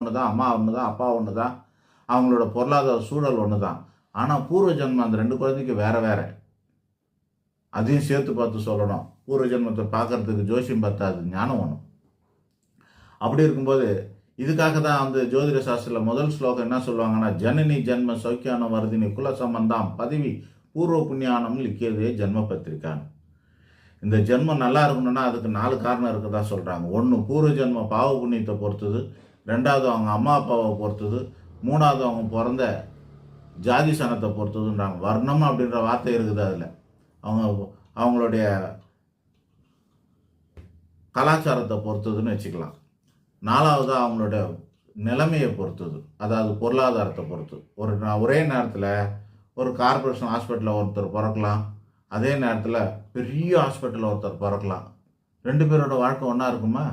ஒன்று தான், அம்மா ஒன்று தான், அப்பா ஒன்று தான், அவங்களோட பொருளாதார சூழல் ஒன்று தான். ஆனால் பூர்வ ஜென்மம் அந்த 2 குழந்தைக்கு வேற வேற. அதையும் சேர்த்து பார்த்து சொல்லணும். பூர்வ ஜென்மத்தை பார்க்கறதுக்கு ஜோசியம் பத்தாது, ஞானம் ஒன்று. அப்படி இருக்கும்போது இதுக்காக தான் வந்து ஜோதிட சாஸ்திரத்தில் முதல் ஸ்லோகம் என்ன சொல்லுவாங்கன்னா, ஜனனி ஜென்ம சௌக்கியானம் வருதினி குல சம்பந்தாம் பதவி பூர்வ புண்ணியானம் லிக்கியதே ஜென்ம பத்திரிக்கான். இந்த ஜென்மம் நல்லா இருக்கணும்னா அதுக்கு 4 காரணம் இருக்குதா சொல்கிறாங்க. 1 பூர்வ ஜென்ம பாவ புண்ணியத்தை பொறுத்தது, 2வது அவங்க அம்மா அப்பாவை பொறுத்தது, 3வது அவங்க பிறந்த ஜாதி சனத்தை பொறுத்ததுன்றாங்க. வர்ணம் அப்படின்ற வார்த்தை இருக்குது அதில். அவங்களுடைய கலாச்சாரத்தை பொறுத்ததுன்னு வச்சுக்கலாம். 4வது அவங்களோட நிலைமையை பொறுத்தது, அதாவது பொருளாதாரத்தை பொறுத்து. ஒரே நேரத்தில் ஒரு கார்பரேஷன் ஹாஸ்பிட்டலில் ஒருத்தர் பிறக்கலாம், அதே நேரத்தில் பெரிய ஹாஸ்பிட்டலில் ஒருத்தர் பிறக்கலாம். 2 பேரோட வாழ்க்கை ஒன்றா இருக்குமா?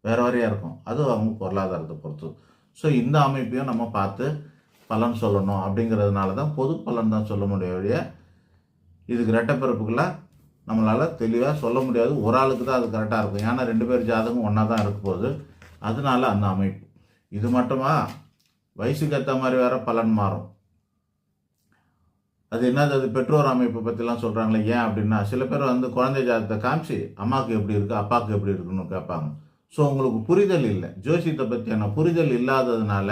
வேறு வேறையாக இருக்கும். அது அவங்க பொருளாதாரத்தை பொறுத்து. ஸோ இந்த அமைப்பையும் நம்ம பார்த்து பலன் சொல்லணும். அப்படிங்கிறதுனால தான் பொது பலன் தான் சொல்ல முடிய, இதுக்கு ரெட்டைப்பிறப்புக்குள்ள நம்மளால் தெளிவாக சொல்ல முடியாது. ஒரு ஆளுக்கு தான் அது கரெக்டாக இருக்கும். ஏன்னா 2 பேர் ஜாதகம் ஒன்றா தான் இருக்க போகுது. அதனால அந்த அமைப்பு இது மட்டுமா, வயசுக்கு ஏற்ற மாதிரி வேற பலன் மாறும். அது என்னது, அது பெற்றோர் அமைப்பை பற்றிலாம் சொல்கிறாங்களே. ஏன் அப்படின்னா, சில பேர் வந்து குழந்தை ஜாதகத்தை காமிச்சு அம்மாவுக்கு எப்படி இருக்குது அப்பாவுக்கு எப்படி இருக்குன்னு கேட்பாங்க. ஸோ உங்களுக்கு புரிதல் இல்லை, ஜோசியத்தை பற்றியான புரிதல் இல்லாததுனால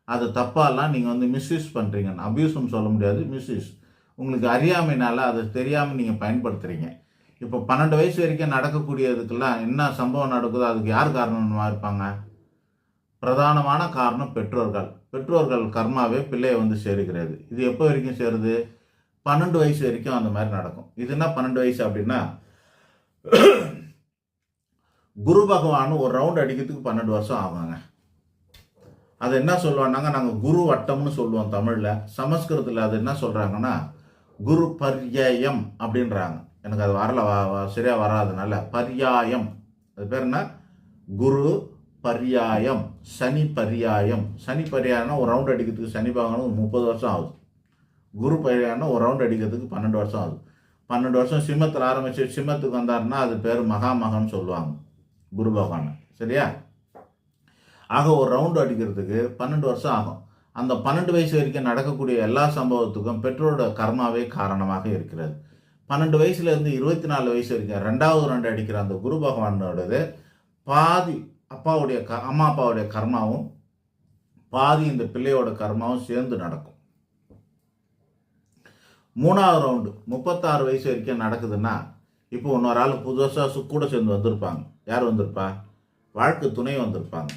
அதை தப்பாலாம் நீங்கள் வந்து மிஸ்யூஸ் பண்ணுறீங்க. அபியூஸ்ன்னு சொல்ல முடியாது, மிஸ்யூஸ். உங்களுக்கு அறியாமைனால அதை தெரியாமல் நீங்கள் பயன்படுத்துகிறீங்க. இப்போ 12 வயசு வரைக்கும் நடக்கக்கூடியதுக்கெல்லாம் என்ன சம்பவம் நடக்குதோ அதுக்கு யார் காரணமாக இருப்பாங்க? பிரதானமான காரணம் பெற்றோர்கள். பெற்றோர்கள் கர்மாவே பிள்ளையை வந்து சேருகிறது. இது எப்போ வரைக்கும் சேருது? 12 வயசு வரைக்கும் அந்த மாதிரி நடக்கும். இது என்ன 12 வயசு அப்படின்னா, குரு பகவான் ஒரு ரவுண்ட் அடிக்கிறதுக்கு 12 வருஷம் ஆகுங்க. அது என்ன சொல்லுவாங்க, நாங்கள் குரு வட்டம்னு சொல்லுவோம் தமிழில். சமஸ்கிருதத்தில் அது என்ன சொல்கிறாங்கன்னா குரு பர்யாயம் அப்படின்றாங்க. எனக்கு அது வரல, சரியாக வராதனால பர்யாயம். அது பேர் என்ன? குரு பர்யாயம், சனி பர்யாயம். சனி பர்யாயம்னா ஒரு ரவுண்ட் அடிக்கிறதுக்கு சனி பகவானுக்கு 30 வருஷம் ஆகுது. குரு பர்யாயம்னா ஒரு ரவுண்ட் அடிக்கிறதுக்கு 12 வருஷம் ஆகுது. 12 வருஷம் சிம்மத்தில் ஆரம்பிச்சு சிம்மத்துக்கு வந்தாருன்னா அது பேர் மகாமகன்னு சொல்லுவாங்க குரு பகவான். சரியா? ஆக ஒரு ரவுண்டு அடிக்கிறதுக்கு 12 வருஷம் ஆகும். அந்த 12 வயசு வரைக்கும் நடக்கக்கூடிய எல்லா சம்பவத்துக்கும் பெற்றோரோட கர்மாவே காரணமாக இருக்கிறது. 12 வயசுலேருந்து 24 வயசு வரைக்கும் 2வது ரவுண்டு அடிக்கிற அந்த குரு பகவானோடது பாதி அம்மா அப்பாவுடைய கர்மாவும் பாதி இந்த பிள்ளையோட கர்மாவும் சேர்ந்து நடக்கும். 3வது ரவுண்டு 36 வயசு வரைக்கும் நடக்குதுன்னா, இப்போ இன்னொரு ஆள் புதுசாக கூட சேர்ந்து வந்திருப்பாங்க. யார் வந்திருப்பா? வாழ்க்கை துணை வந்திருப்பாங்க.